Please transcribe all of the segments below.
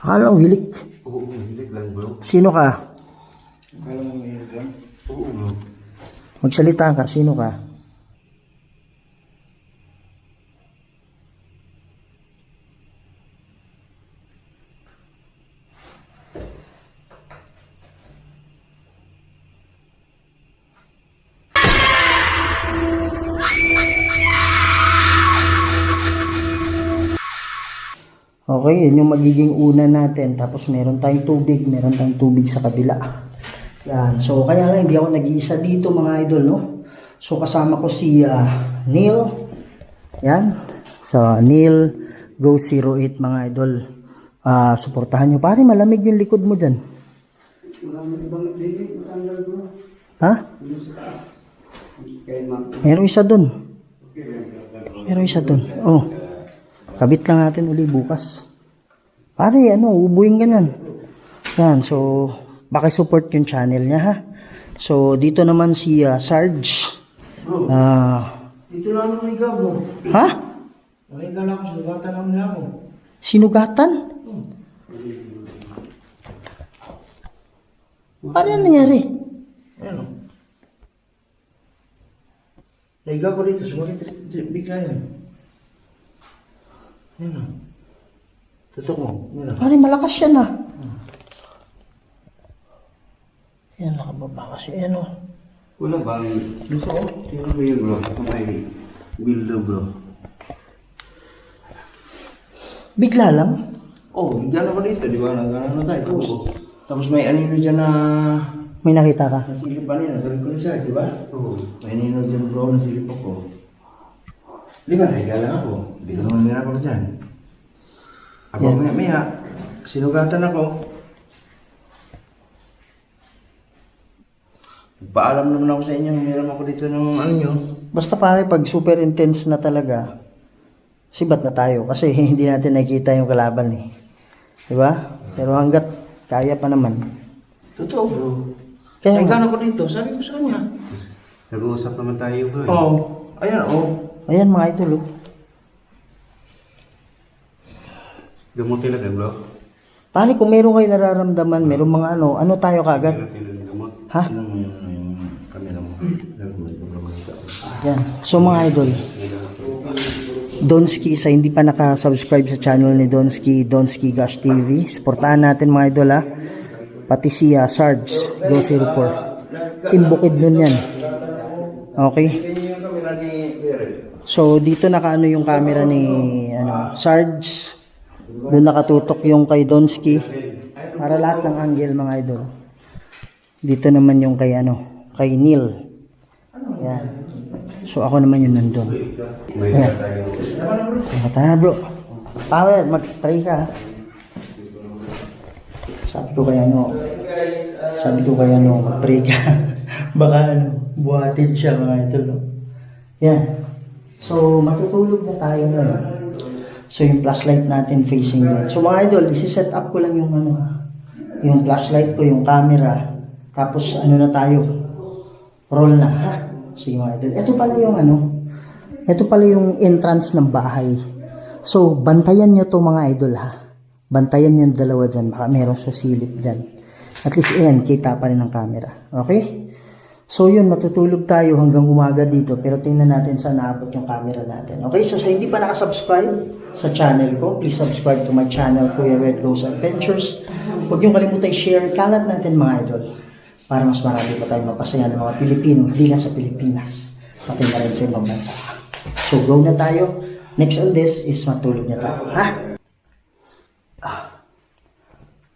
Akala ko hilik. Oo, hilig lang bro. Sino ka? Akala mo hilig lang? Oo bro. Magsalita ka. Sino ka? Okay, yun yung magiging una natin. Tapos meron tayong tubig sa kabila. Yan. So, kaya lang hindi ako nag-iisa dito mga idol, no? So, kasama ko si Neil. Yan. So, Neil Go 08 mga idol. Suportahan nyo. Pare, malamig yung likod mo dyan. Ha? Meron isa dun. Oh. Kabit lang natin uli bukas. Pare, ubuhin ka nan. Yan, so, pakisupport yung channel niya, ha? So, dito naman si Sarge. Dito lang ako higa bro. Ha? Nakiga lang ako, sinugatan lang nila ako. Sinugatan? Paano yan nangyari? Ayan o. Nahiga ko dito, sumakit bigla yan. Ayan o. Tutok mo. Pare, malakas yan ah. Yan, nakababa kasi. Ayan o. Wala bang... Gusto ko? Tingnan mo yun bro. Kung tayo builder bro. Bigla lang? Oh, gano'n ko dito, di ba? Nagano na tayo. Tapos may anino dyan na... May nakita ka? Nasilip pa niya, nasabi ko na siya, di ba? Oo. May anino dyan bro, nasilip ako. Di ba, nahiga lang ako. Di ko naman nila ako dyan. Habang maya, sinugatan ako. Paalam naman ako sa inyo, meron ako dito ng ano nyo. Basta pare, pag super intense na talaga, sibat na tayo. Kasi hindi natin nakikita yung kalaban eh. Diba? Pero hanggat kaya pa naman. Totoo bro. Kaya nahiga ako dito, sabi ko sa kanya. Nag-uusap naman tayo bro. Oo. Ayan Ayan mga idol oh. Gamutin natin bro. Pare, kung meron kayo nararamdaman, meron mga ano tayo kagad? Ha? Yan. So mga idol, Donski, sa hindi pa nakasubscribe sa channel ni Donski Gosh TV, supportahan natin mga idol ha. Pati si Sarge Go 04. Team Bukid nun yan. Okay. So dito nakaano yung camera ni Sarge. Doon nakatutok yung kay Donski. Para lahat ng angle mga idol. Dito naman yung kay kay Neil. Yan. So ako naman yung nandun. Ayan. Tara bro. Power, mag-try ka. Sabi ko kaya mag-pray ka. Baka buhatin siya mga idol. No? Yan. So matutulog na tayo ngayon. So yung flashlight natin facing doon. So mga idol, isi-set up ko lang yung yung flashlight ko, yung camera. Tapos na tayo. Roll na, ha? Sige mga idol. Ito pala yung entrance ng bahay. So bantayan niyo to mga idol ha. Bantayan niyo dalawa dyan. Baka merong susilip dyan. At least kita pa rin ng camera. Okay? So yun, matutulog tayo hanggang umaga dito. Pero tingnan natin saan naabot yung camera natin. Okay? So sa hindi pa nakasubscribe sa channel ko, please subscribe to my channel, Kuya Red Rose Adventures. Huwag niyong kalimutan i-share. Kalat natin mga idol. Para mas marami pa tayong mapasaya ng mga Pilipino. Hindi lang sa Pilipinas. Pati na rin sa ibang bansa. So go na tayo. Next on this is matulog na tayo. Ha?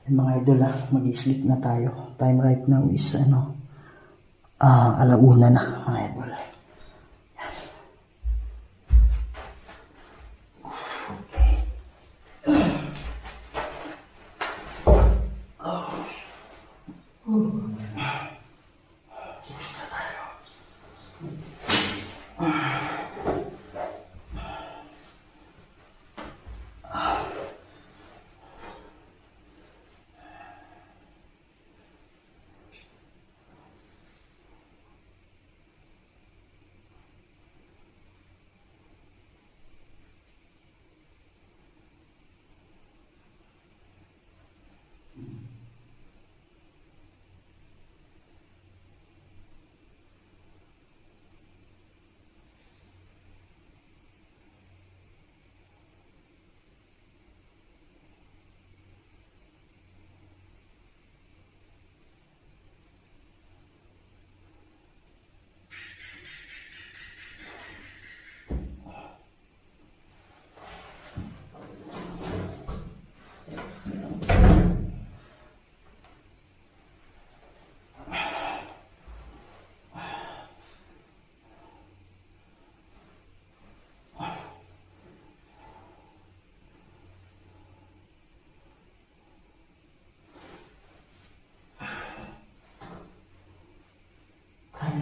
Yan mga idol ha. Mag-sleep na tayo. Time right now is alauna na mga idol.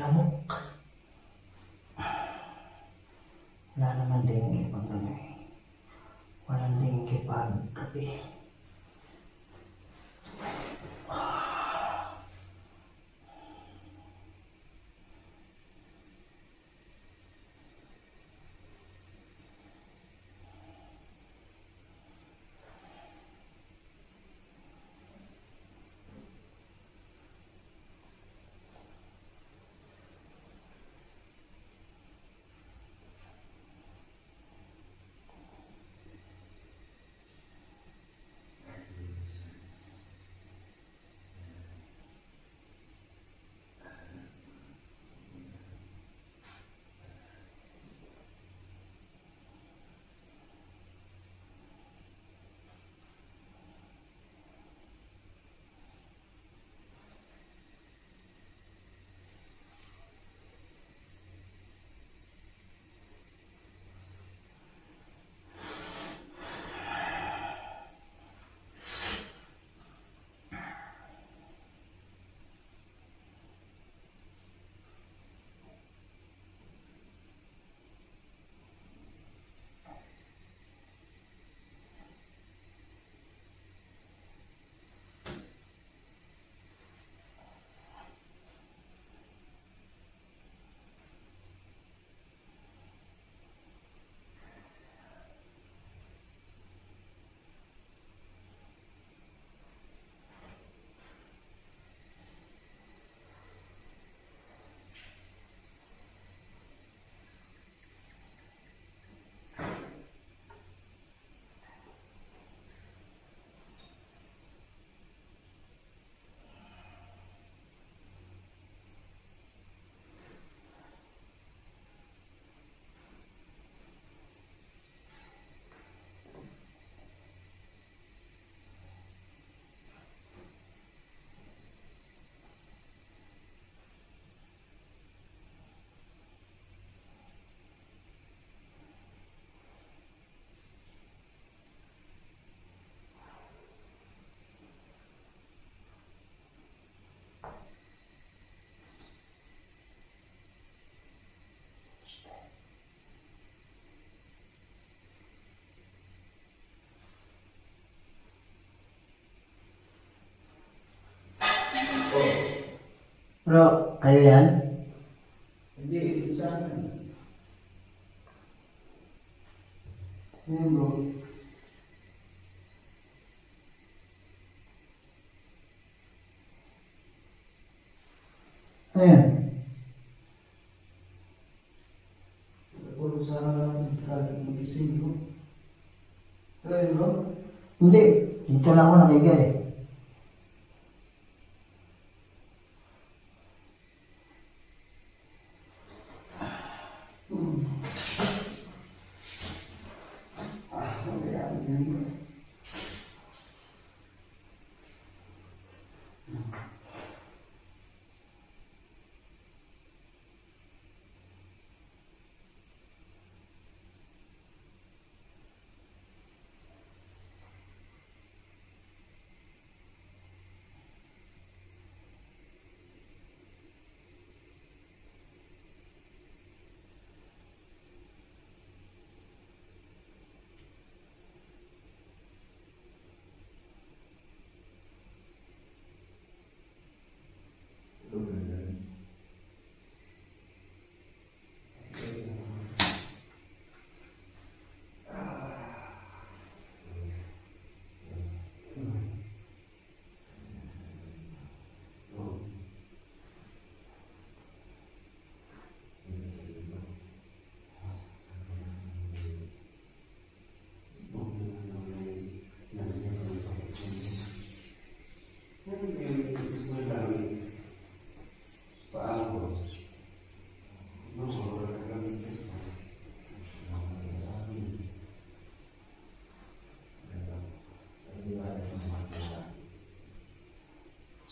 lamok. Wala naman dengue pag gabi. Walang dengue pag gabi. Bro, kayo yan? Hindi, isa na. Ayan bro. Ayan. Puro sa magising bro. Ayan bro? Hindi. Dito lang ako nakiga eh.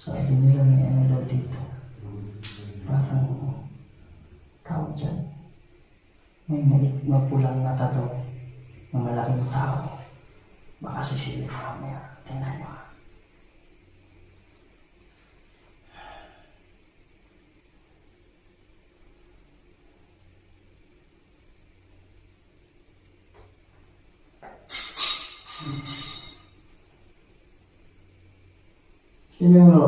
Sabi nila may ano daw dito. Parang tawag dyan. May maliit na pulang mata daw ng malaking tao. Baka sisilip ka mamaya. Tingnan nyo. Sino bro?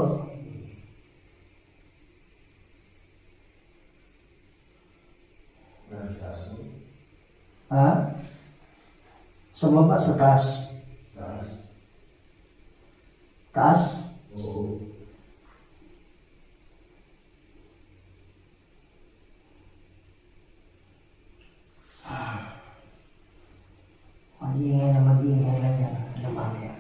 Ha? Sa baba, sa taas? Taas? Mag-iingay na mag-iingay lang yan. Alam mo yan.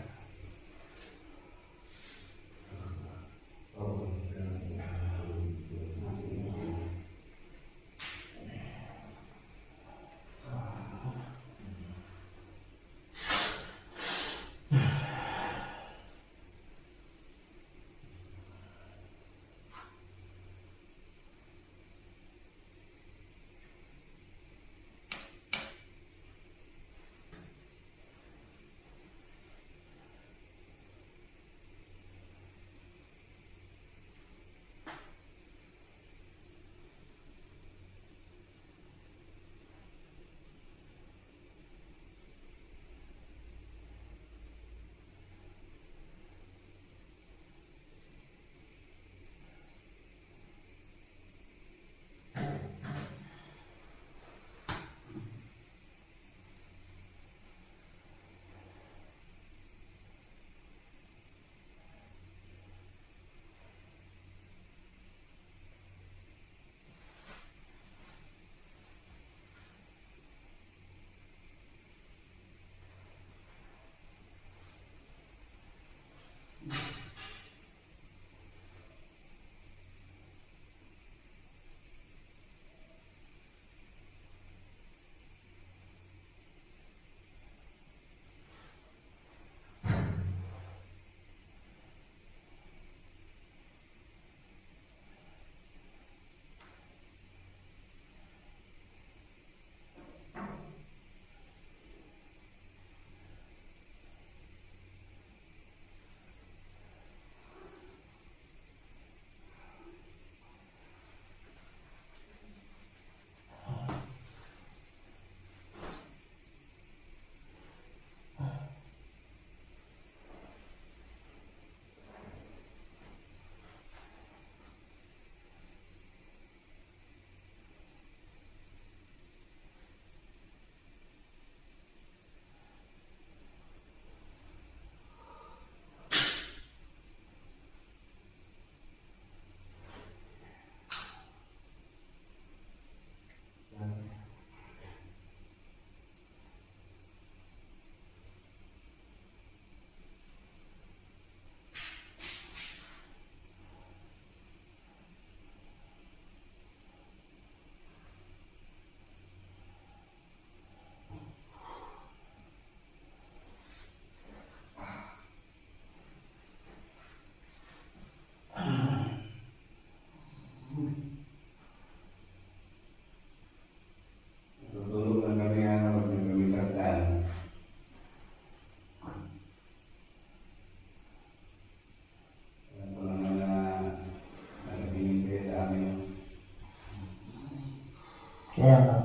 Kaya nga,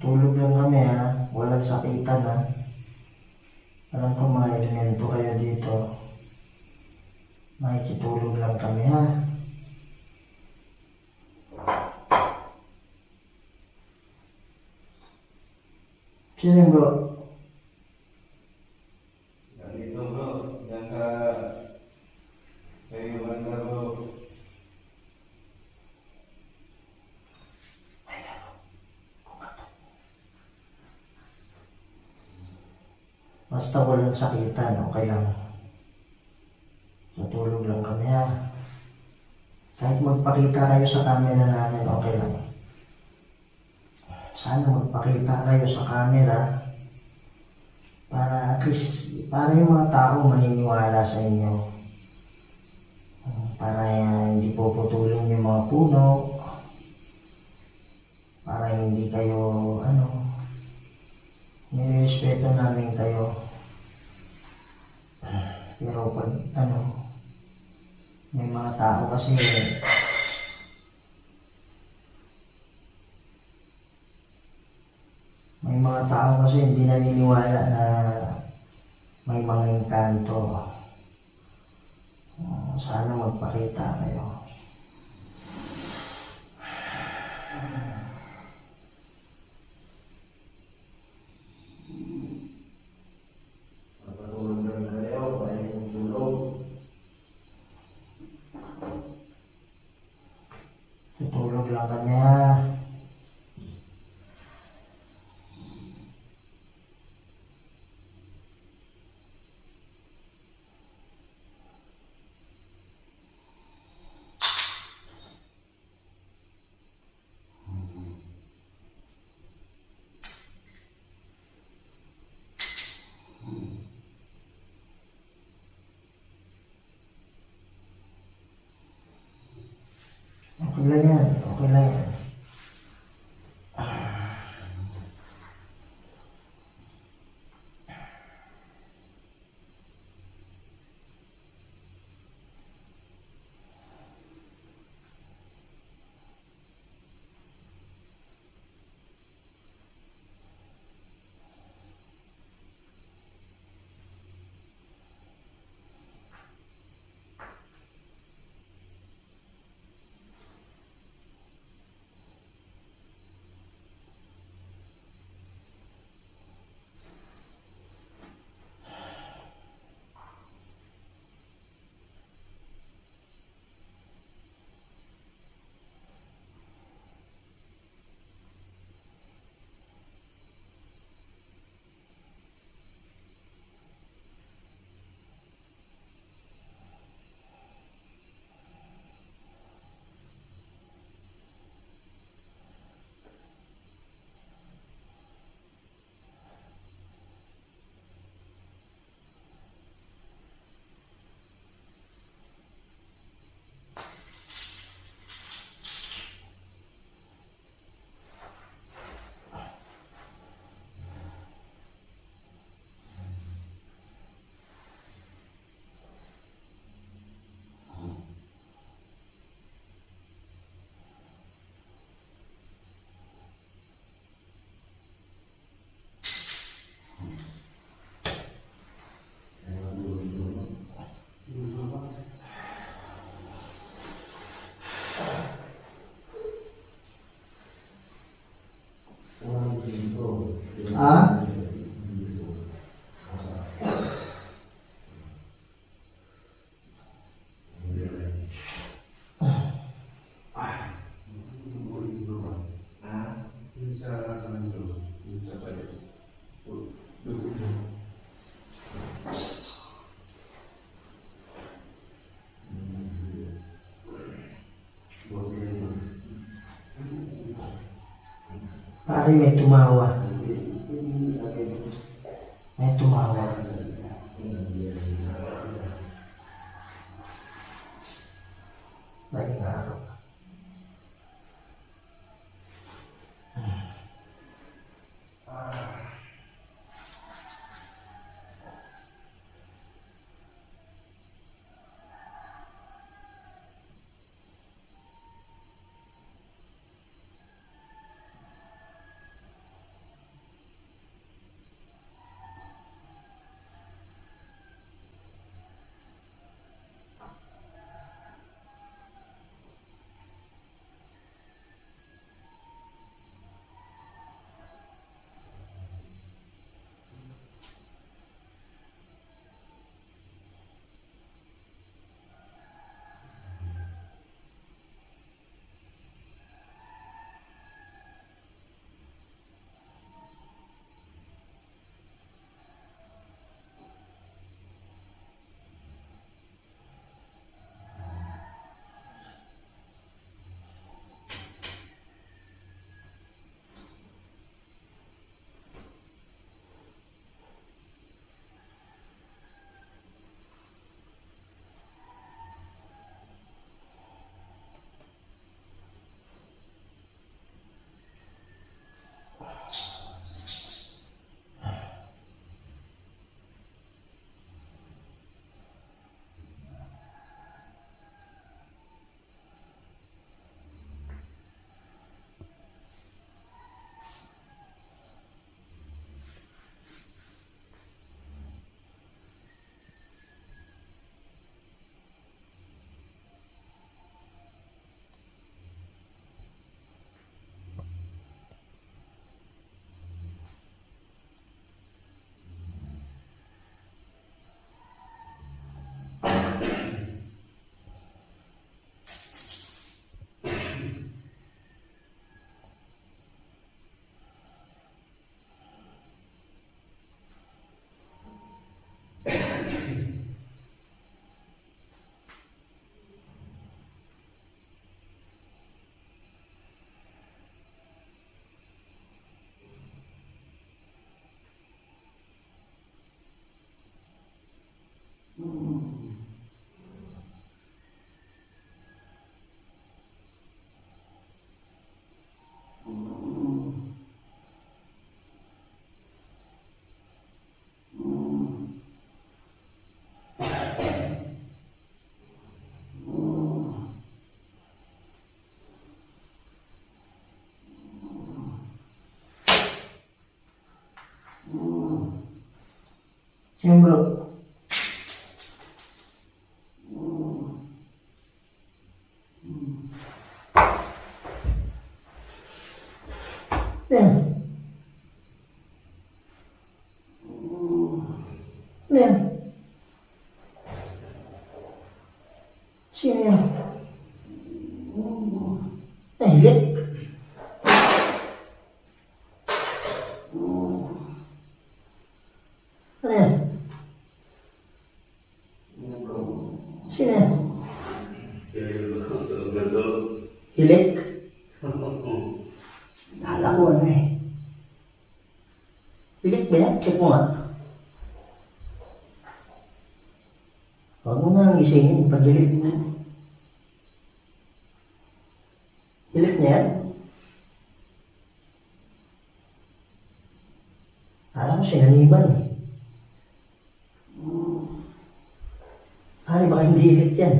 tulog lang kami ha, walang sakitan ha. Alam ko mga elemento kayo dito. Makikitulog lang kami ha. Sino bro? Dito bro, diyan sa kayo banda bro. Basta walang sakitan, okay lang. Tutulog lang kami ha. Kahit magpakita kayo sa camera namin, okay lang. Sana magpakita kayo sa camera para at least, para yung mga tao maniniwala sa inyo. Para hindi puputulin yung mga puno. Para hindi kayo, nirespeto namin kayo. Pero pag, may mga tao kasi, hindi naniniwala na may mga engkanto. Sana magpakita kayo. Tutulog lang kanya. Okay lang yan. Okay lang yan. Ah? Pare may tumawa. May tumawa. Balik araw. Sino bro? Yan. Yan. Sino yan? Hilik. Ano yan? Sino yan? Hilik? Kala ko ano eh. Hilik ba yan? Check mo nga. Huwag mo nga gisingin. Pag-hilik mo. Hilik niya yan? Alam ko sinaniban eh. Ay, baka hindi hilik yan.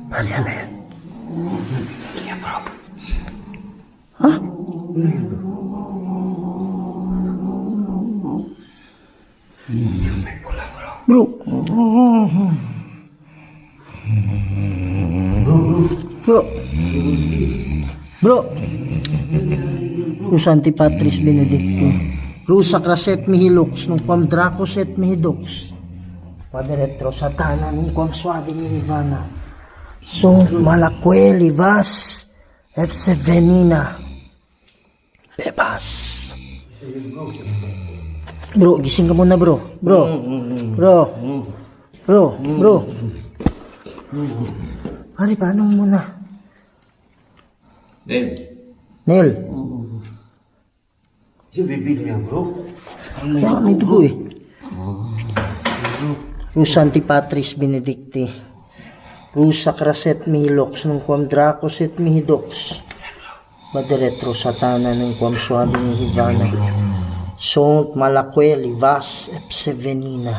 Ano yan? Hah? Bro. Bro. Bro. Rus Antipatris Benedicti. Rus Sacraset Mihilux. Nung Quam Dracoset Mihidux. Padre Retro Satana. Nung Quam Suade Mihivana. So, Malacueli Vas et Sevenina Bebas. Bro, gising ka muna bro. Bro. Pare, paano muna? Nel. Yung bibig niya bro. Kaya may dugo eh. Rus Antipatris Benedicti. Rus Sacraset Mihilux nung Quam Dracoset Mihidux. Padre Retro Satana nung Quam Suade Mihivana. Sont Malacueli Vas et Sevenina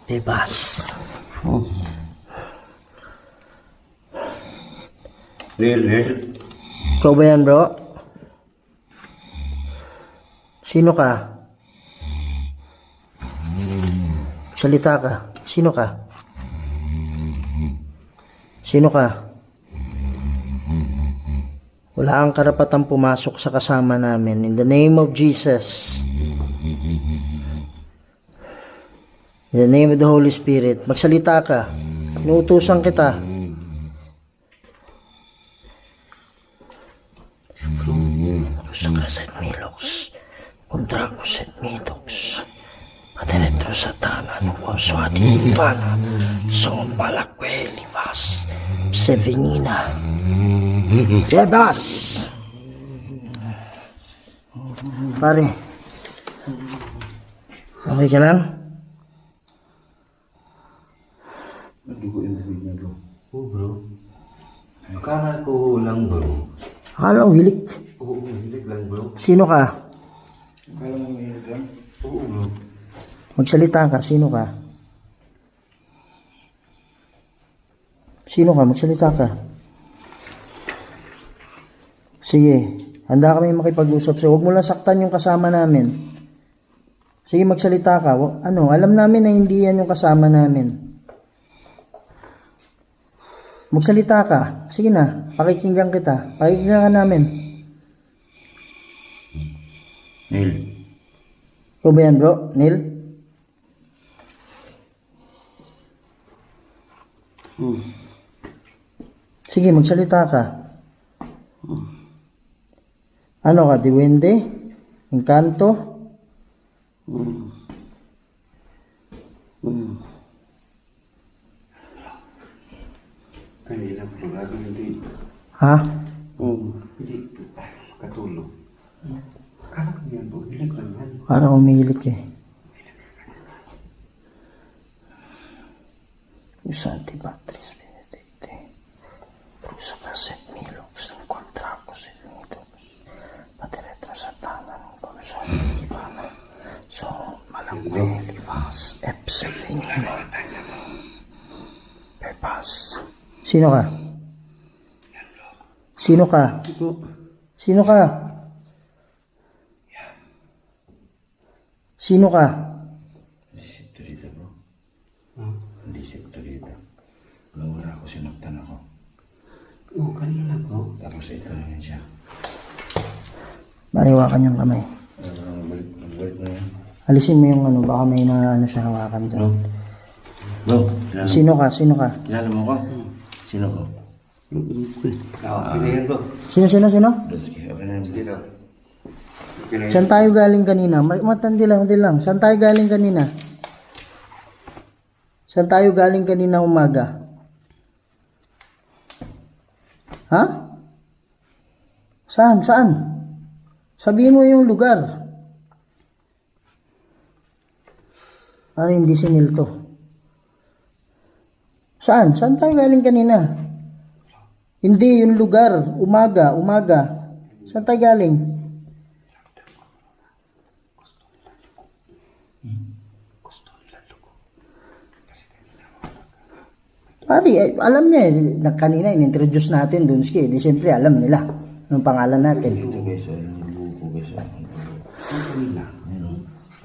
Bebas. Nel. Ikaw ba yan bro? Sino ka? Salita ka. Sino ka? Sino ka? Wala kang karapatang pumasok sa kasama namin. In the name of Jesus. In the name of the Holy Spirit. Magsalita ka. Inuutusan kita. Sacraset Milux. Contracoset Midux. Padre Retro Satana. Nung Suade Mihivana. Son Malacueli Vas. Sevenina Bebas. Pare, okay ka lang? Nadugo yung bibig niya bro. Oo bro. Akala ko lang bro. Akala ko hilik. Oo, hilig lang bro. Sino ka? Akala mo hilig lang? Oo bro. Magsalita ka. Sino ka? Sino ka? Magsalita ka. Sige. Handa kami makipag-usap sa'yo. Huwag mo lang saktan yung kasama namin. Sige, magsalita ka. Ano, alam namin na hindi yan yung kasama namin. Magsalita ka. Sige na. Pakikinggan kita. Pakikinggan ka namin. Neil. Ikaw ba yan, bro? Neil? Sige, magsalita ka. Ano ka, Diwende? Encanto? Kanina po, hindi. Ha? Hindi po makatulog. Akala ko yan po, hilig lang yan. Parang umihilik eh. Santi Patris Benedicte, Rusa Caset Milox, Quadracos et Mitos, Pateretro Satanan, Comisa Ivana, So Malaque Livas, Epse Venima, Perpas. Sino ka? Sino ka? Sino ka? Sino ka? Isip to dito, bro. Hindi isip to dito. Nawala ako, sinaktan ako. Oo, kanina bro. Tapos ito na yun siya. Mariwakan yung kamay. Balik na yan. Alisin mo yung ano, baka may ano siya hawakan Bro? doon. Bro, Sino ka? Sino ka? kilala mo ko? Sino ko? Pinayan bro. Sino? Dutski. Okay na dito. Saan tayo galing kanina? Matandi lang. Saan tayo galing kanina? Saan tayo galing kanina umaga? Ha? Saan? Sabihin mo yung lugar. Para hindi sinil to. Saan? Saan tayo galing kanina? Hindi, yung lugar. Umaga. Saan tayo galing? Pari, alam niya kanina in-introduce natin dun ski, di siyempre alam nila ng pangalan natin. Ito guys, yung buko guys.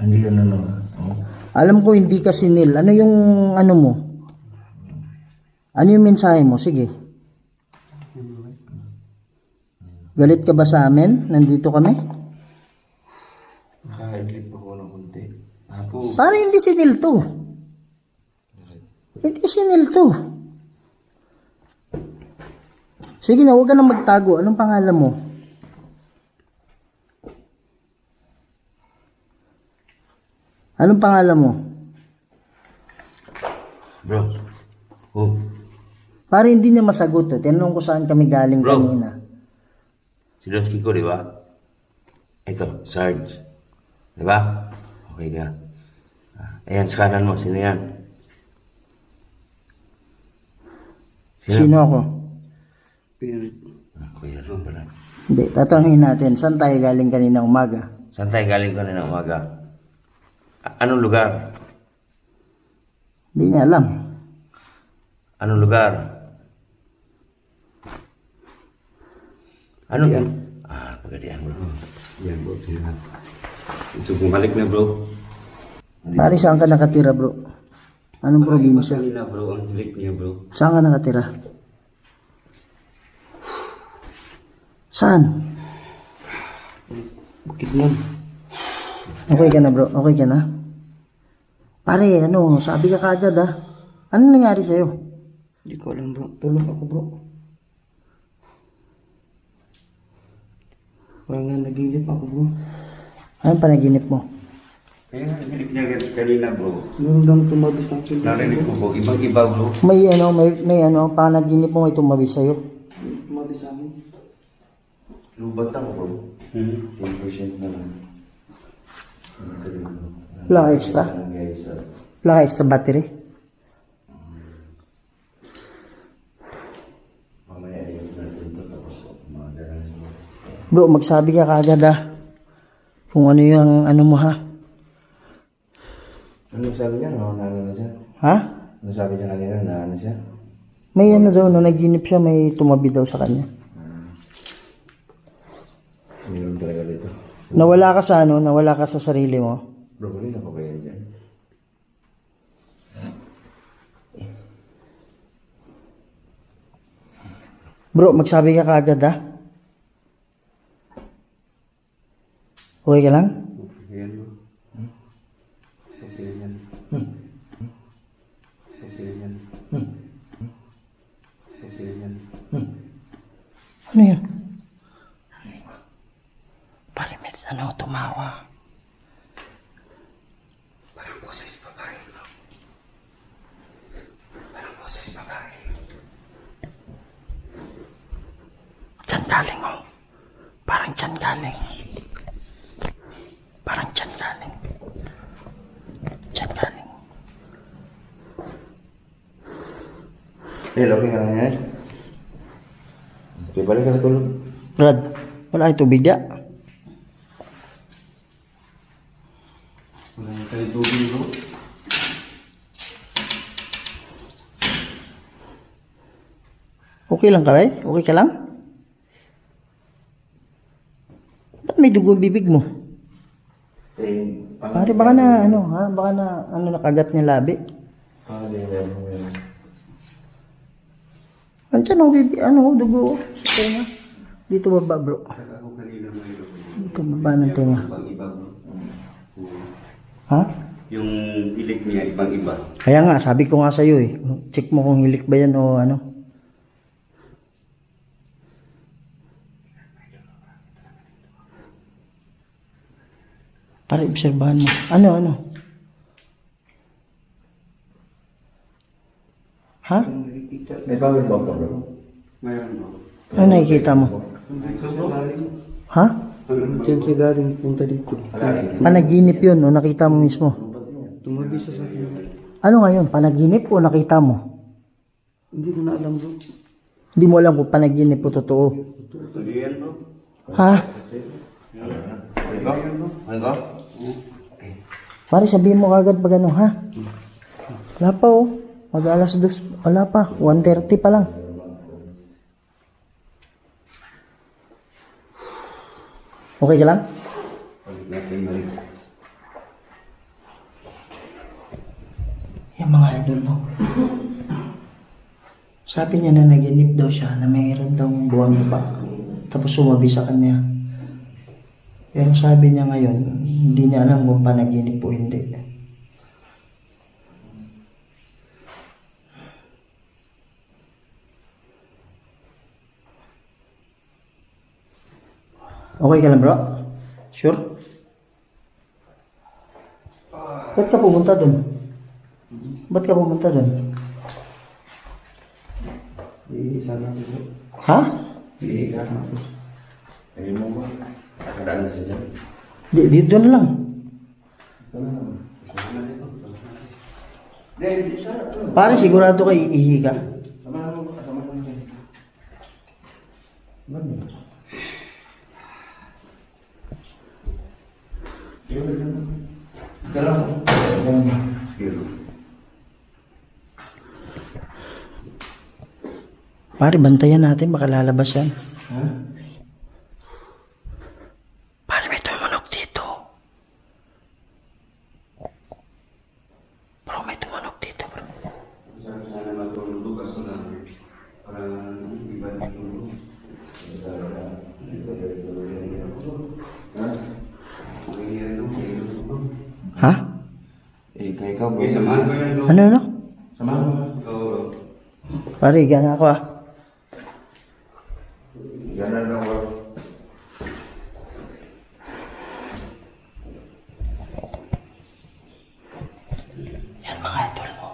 Ano yun ano? Alam ko hindi ka sinil. Ano yung ano mo? Ano yung mensahe mo? Sige. Galit ka ba sa amin? Nandito kami? Nakaidlip ako ng kunti. Ako. Para hindi sinil to. Hindi sinil to. Sige na, huwag ka na magtago. Anong pangalan mo? Anong pangalan mo? Bro. Oh. Para hindi niya masagot. Tinanong ko saan kami galing Bro. kanina. Si Dutski ko, di ba? Ito, Sarge. Di ba? Okay ka. Ayan, sa kanan mo. Sino yan? Sino ako? Kuya Ron pala. Hindi, tatanungin natin. Saan tayo galing kanina umaga? Saan tayo galing ko na umaga? Anong lugar? Hindi niya alam. Anong lugar? Ano yan? Pagadian bro. Yan bro. Ito bumalik na bro. Pare, saan ka nakatira, bro? Anong probinsya? Kanina bro, ang hilik niya bro. Saan ka nakatira? Saan? Bukid nun. Okay ka na, bro? Okay ka na? Pare, ano, sabi ka kagad, ha? Ano nangyari sa'yo? Hindi ko alam bro. Tulog ako bro. Parang nga naginip ako bro. Anong panaginip mo? Kaya nga hilik niya kanina bro. Meron lang tumabi sa akin. Narinig ko bro. Ibang-iba bro. May panaginip mo may tumabi sa'yo. Tumabi sa akin. Lubat ako bro. 10% na lang. Wala ka extra? Wala ka extra battery? Mamaya ayun natin ito tapos magagalan mo. Bro, magsabi ka kagad, ha? Kung ano yung ano mo, ha? Ano sabi niya? Ano na siya? Ha? Ano sabi niya kanina? Ano siya? May ano daw, no, naginip siya, may tumabi daw sa kanya. Mayroon talaga dito. Nawala ka sa ano, nawala ka sa sarili mo. Bro, kanina pa ba yan dyan? Bro, magsabi ka kagad, ha? Okay ka lang? Okay yan bro. Okay yan. Okay yan. Okay yan. Ano yun? Pare, may ano, tumawa. Parang boses babae bro. Parang boses babae. Diyan galing, oh. Parang diyan galing. Parang diyan galing. Diyan galing. Okay ka na yan? Okay, balik ka na tulog. Brad, wala ay tubig ya. Wala na tayo tubig bro. Okay lang ka, eh? Okay ka lang? Ba't may dugo ang bibig mo? Pare, baka na, ano, ha? Baka na, ano, nakagat niya labi. Andiyan ang bibig, ano, dugo, sa tenga. Dito baba, bro. Ako kanina mayroon. Dito baba ng tenga. Ibang-iba bro. Ha? Yung ilik niya, ibang-iba. Kaya nga, sabi ko nga sa'yo eh. Check mo kung hilik ba yan o ano. Para obserbahan mo. Ano? Ha? May power bomb ka, bro. Mayroon bro. Ano nakikita mo? Ha? Diyan siya galing punta dito. Panaginip yun o nakita mo mismo? Tumabi siya sa akin. Ano ngayon? Panaginip o nakita mo? Hindi ko na alam, bro. Hindi mo alam kung panaginip o totoo. Hindi yan bro. Ha? Ano? Pare, sabihin mo kagad pag ano, ha? Wala pa oh. Mag alas 2. Wala pa. 1:30 pa lang. Okay ka lang? Yan mga idol mo. Sabi niya na naginip daw siya na mayroon daw buwang iba. Tapos sumabi sa kanya. Pero sabi niya ngayon, hindi niya alam kung panaginip o hindi. Okay ka lang bro? Sure? Ba't ka pumunta dun? Ba't ka pumunta dun? Sana bro. Ha? Sana ako. Ayun mo ba? Nakadaan na siya dyan. Di doon lang. Pare, sigurado ka iihi ka. Pare, bantayan natin, baka lalabas yan. Pare, may tumunog dito. Bro, may tumunog dito, bro. Sana matulog kaso na parang iba na tulog. Ha? Kaya ikaw, bro. Samahan ko yan bro. Ano? Samahan mo. Oo. Pare, gana ako ah. Ganun lang, bro. Yan mga idol mo.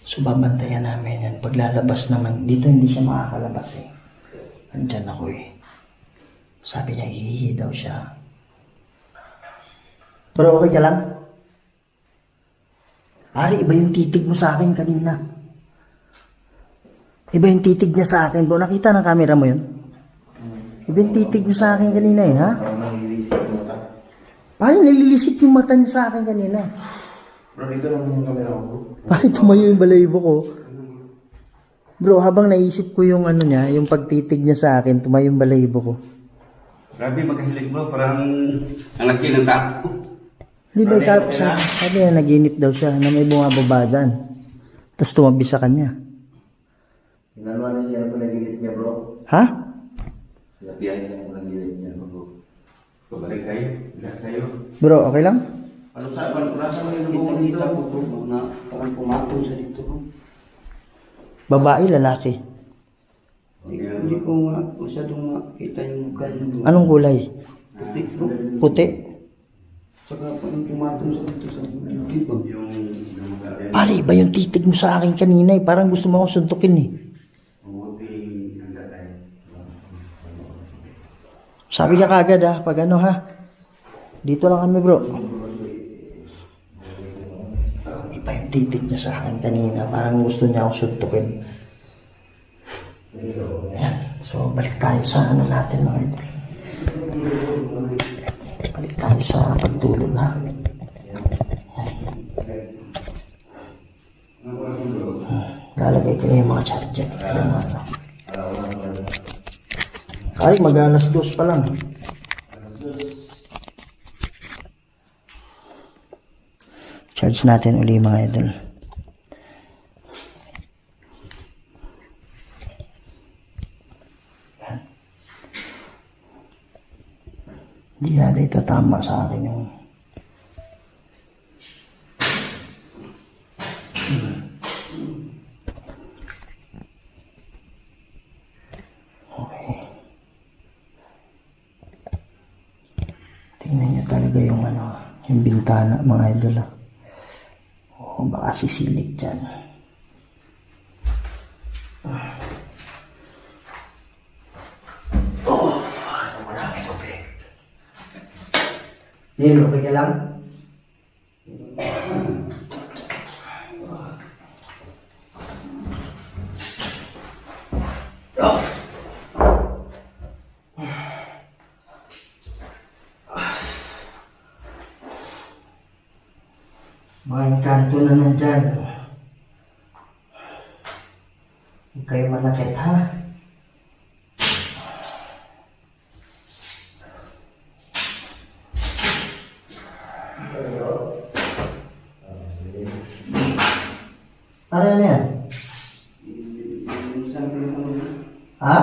So, babantayan namin yan. Paglalabas naman, dito hindi siya makakalabas eh. Andyan ako eh. Sabi niya, hihihi daw siya. Pero okay ka lang? Pare, iba yung titig mo sa akin kanina. Iba yung titig niya sa akin, bro. Nakita ng camera mo yun? Iba yung titig niya sa akin kanina eh, ha? Parang nalilisip yung mata. Pare, nililisik yung mata niya sa akin kanina. Bro, dito lang yung camera ko, bro. Pare, tumayo yung balayibo ko. Bro, habang naisip ko yung ano niya, yung pagtitig niya sa akin, tumayo yung balayibo ko. Grabe makahilig bro. Parang ang laki ng tao. Di ba sabi niya, naginip daw siya na may bumababagan. Tapos tumabi sa kanya. Inanuan na siya na panaginip niya, bro. Ha? Sinabihan siya na panaginip niya, bro. Pabalik kayo. Bilang kayo. Bro, okay lang? Ano sa, nasa mo yung lubungan dito? Na parang pumatong siya dito, bro. Babae, lalaki. Hindi ko nga masyadong makita yung mukha niya, bro. Anong kulay? Puti, bro. Puti? Tsaka parang pumatong siya dito sa dibdib, bro. Yung mga Pare, iba yung titig mo sa akin kanina eh. Parang gusto mo ako suntukin eh. mabuting ang datay. Sabi ka kagad ha, pag ano ha. Dito lang kami bro. Iba yung titig niya sa akin kanina. Parang gusto niya ako suntukin. Ayan. So, balik tayo sa ano natin mga idol. Balik tayo sa pagtulog ha. Lalagay ko na yung mga charger. Yung mga ano. Ay, mag-alas 2 pa lang. Charge natin uli mga idol. Hindi natin ito tama sa akin yung tingnan nyo talaga yung ano, yung bintana mga idol ah. O baka sisilip dyan. Neil, okay ka lang? Mga engkanto na nandyan. Huwag kayo manakit ha. Para na yan? Ha?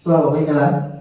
So, okay ka lang?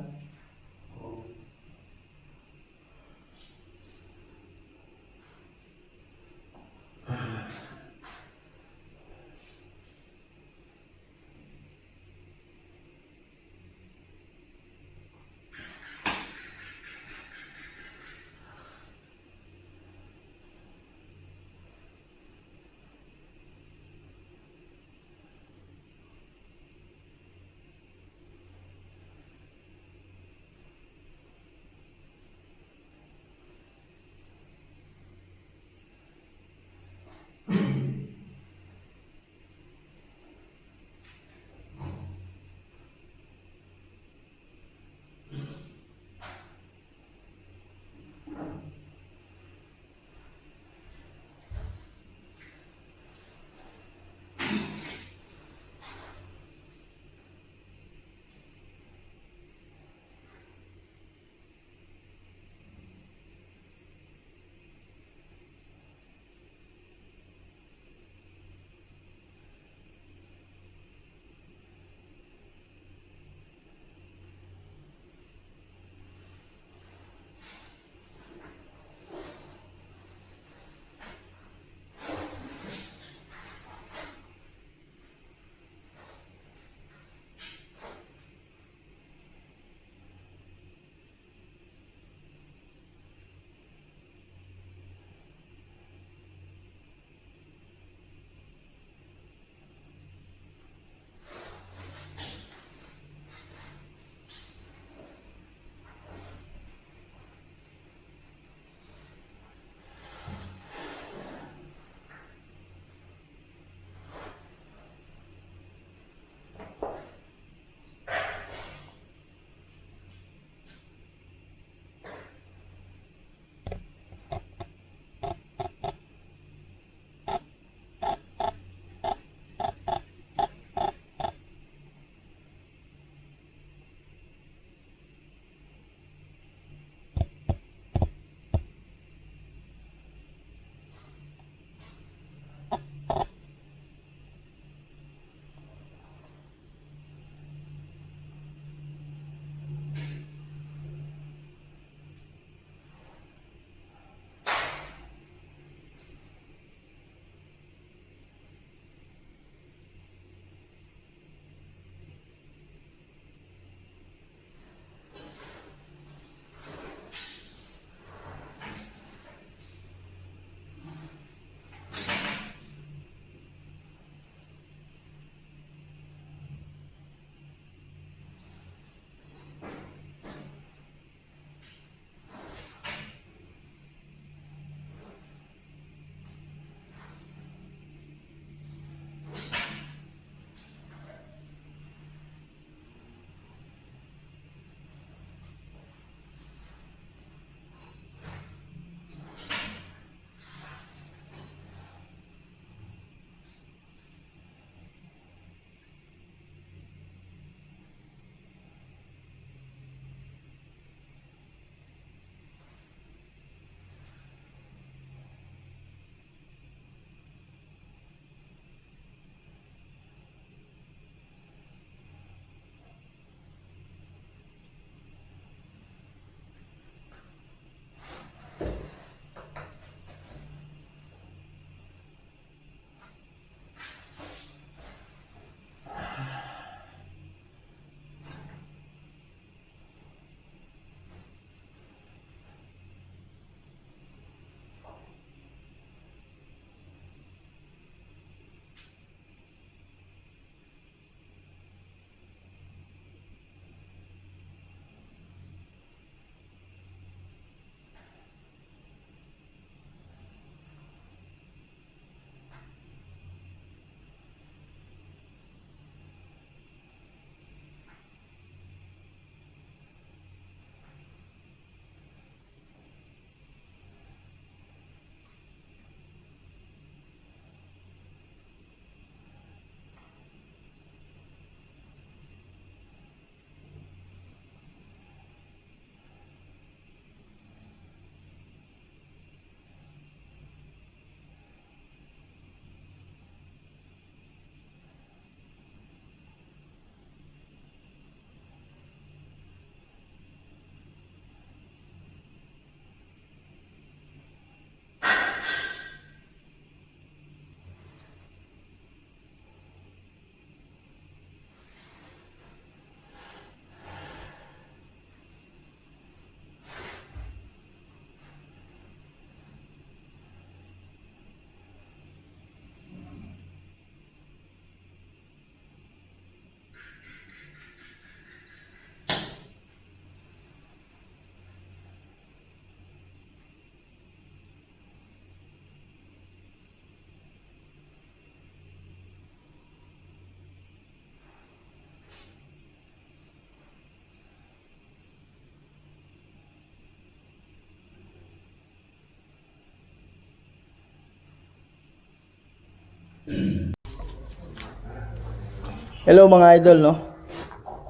Hello mga idol, no?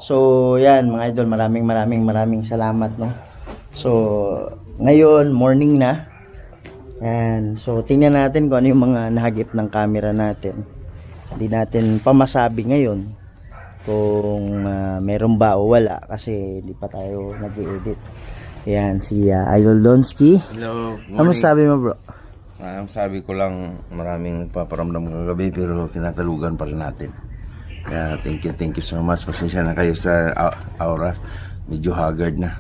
So, yan mga idol, maraming salamat, no? So, ngayon, morning na. Yan. So, tingnan natin kung ano yung mga nahagip ng camera natin. Hindi natin pamasabi ngayon kung meron ba o wala kasi hindi pa tayo nag-edit. Yan, si Idol Donsky. Hello, Ano sabi mo, bro? Ang sabi ko lang, maraming paparamdam kagabi pero tinatalugan pa rin natin. Kaya thank you so much. Pasensya na kayo sa aura. Medyo haggard na.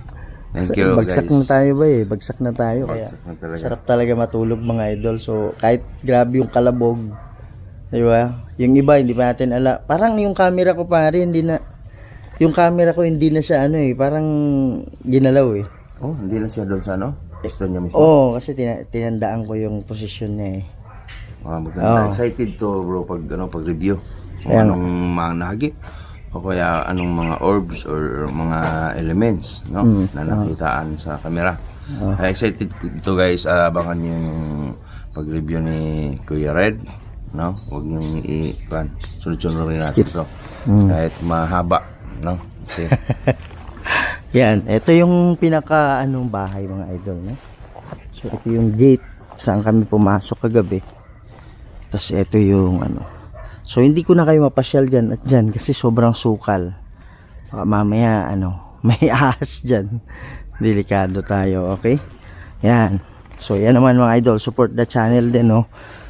Thank you, Bagsak guys. na tayo ba eh. Bagsak na tayo. Kaya Bagsak na talaga. sarap talaga matulog mga idol. So kahit grabe yung kalabog, di ba? Yung iba hindi pa natin ala. Parang yung camera ko pare hindi na. Yung camera ko hindi na siya ano eh. Parang ginalaw eh. Oh, hindi na siya doon sa ano? Esto niya mismo. Oo, kasi tinandaan ko yung posisyon niya eh. Maganda. Excited to bro pag review. Kung Ayan. anong mga nahagip o kaya anong mga orbs or mga elements, no? Na nakitaan sa camera. Excited ito guys. Abangan niyo yung pag-review ni Kuya Red, no? Huwag niyo i-plan. Sunod-sunod rin natin ito. Kahit mahaba, no? Okay. Yan, ito yung pinaka anong bahay mga idol, no? So ito yung gate saan kami pumasok kagabi. Tapos ito yung ano. So hindi ko na kayo mapasyal dyan at dyan kasi sobrang sukal. Baka mamaya ano, may ahas dyan. Delikado tayo, okay? Yan. So yan naman mga idol, support the channel din, no?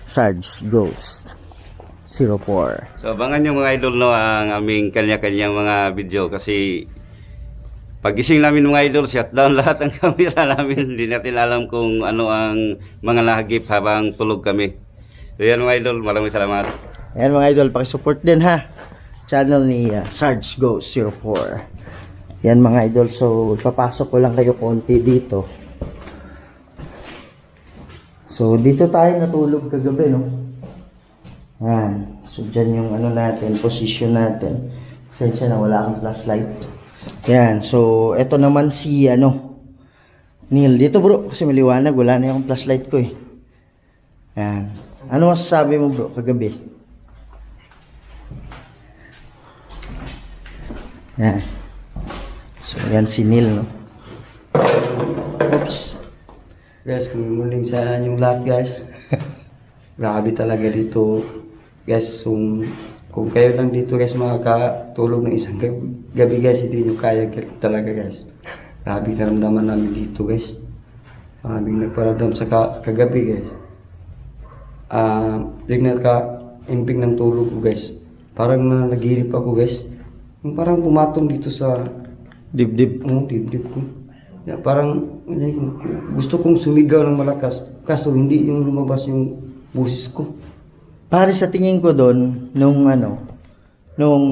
Sarge Ghost 04. So abangan nyo mga idol, no, ang aming kanya-kanyang mga video kasi pagising namin mga idol, shutdown lahat ang camera namin. Hindi natin alam kung ano ang mga nahagip habang tulog kami. So yan mga idol, maraming salamat. Ayan mga idol, pakisupport din ha. Channel ni Sarge Ghost 04. Yan mga idol, so ipapasok ko lang kayo konti dito. So dito tayo natulog kagabi, no? Yan. So dyan yung ano natin, position natin. Pasensya na wala akong flashlight. Yan, so eto naman si ano, Neil. Dito bro, kasi maliwanag, wala na yung flashlight ko eh. Yan. Ano masasabi mo bro kagabi? Yan. So yan si Neil, no? Oops. Guys, kung muling sa inyong lahat guys. Grabe talaga dito. Guys, kung kayo lang dito guys makakatulog ng isang gabi guys, hindi nyo kaya talaga guys. Grabe karamdaman namin dito guys. Maraming nagparamdam sa kagabi guys. Yung naka-imping ng tulog ko guys. Parang naghihirip ako guys. Yung parang pumatong dito sa Dibdib. dibdib ko. Ya, parang gusto kong sumigaw ng malakas. Kaso hindi yung lumabas yung boses ko. Pare sa tingin ko doon, nung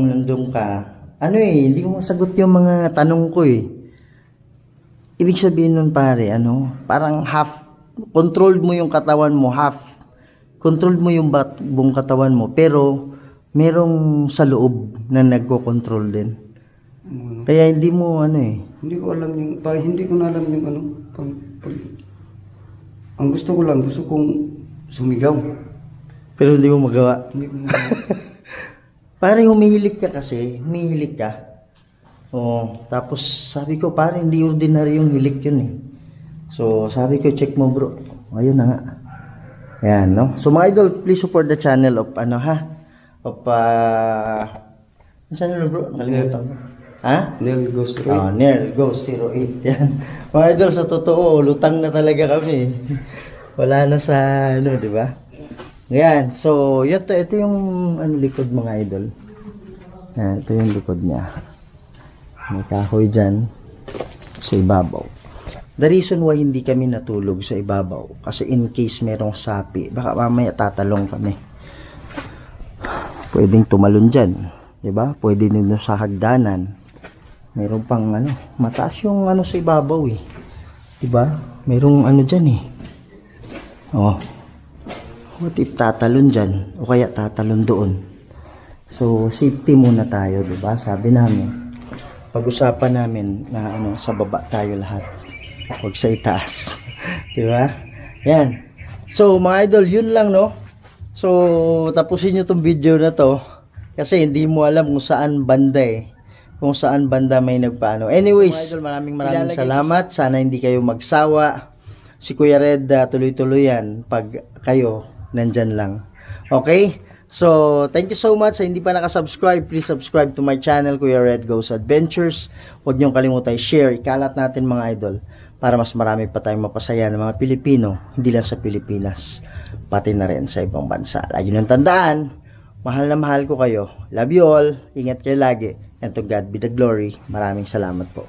nandun ka, ano eh, hindi mo masagot yung mga tanong ko eh. Ibig sabihin nun pare, parang half, controlled mo yung katawan mo, half, controlled mo yung buong katawan mo, pero merong sa loob na nagko-control din. Kaya hindi mo Hindi ko alam yung, hindi ko na alam yung ang gusto kong sumigaw. pero hindi mo magawa. Hindi ko magawa. Parang humihilik ka kasi, humihilik ka. Tapos sabi ko, parang hindi ordinary yung hilik yun eh. So sabi ko, check mo bro. Ayun na nga. Ayan, no? So mga idol, please support the channel of ano channel bro? Nakalimutan ko. Ha? Neil Ghost Roy. Neil Ghost 08. Yan. Mga idol, sa totoo, lutang na talaga kami. Wala na sa di ba? Yan. So, ito yung likod mga idol. Yan, ito yung likod niya. May kahoy dyan sa ibabaw. The reason why hindi kami natulog sa ibabaw, kasi in case merong sapi, baka mamaya tatalong kami. Pwedeng tumalon dyan. Diba? Pwede nyo sa hagdanan. Meron pang mataas yung sa ibabaw eh. Diba? Merong dyan eh. What if tatalon dyan? O kaya tatalon doon? So, safety muna tayo, diba? Sabi namin, pag-usapan namin na sa baba tayo lahat. Huwag sa itaas. Diba? Yan. So, mga idol, yun lang, no? So, tapusin nyo tong video na to. Kasi hindi mo alam kung saan banda eh. Kung saan banda may nagpaano. Anyways, maraming salamat. Sana hindi kayo magsawa. Si Kuya Red, tuloy-tuloy yan. Pag kayo, nandyan lang. Okay? So, thank you so much. Sa hindi pa nakasubscribe, please subscribe to my channel, Kuya Red Goes Adventures. Huwag niyong kalimutan i-share. Ikalat natin mga idol. Para mas marami pa tayong mapasaya ng mga Pilipino. Hindi lang sa Pilipinas. Pati na rin sa ibang bansa. Lagi niyong tandaan, mahal na mahal ko kayo. Love you all. Ingat kayo lagi. And to God be the glory. Maraming salamat po.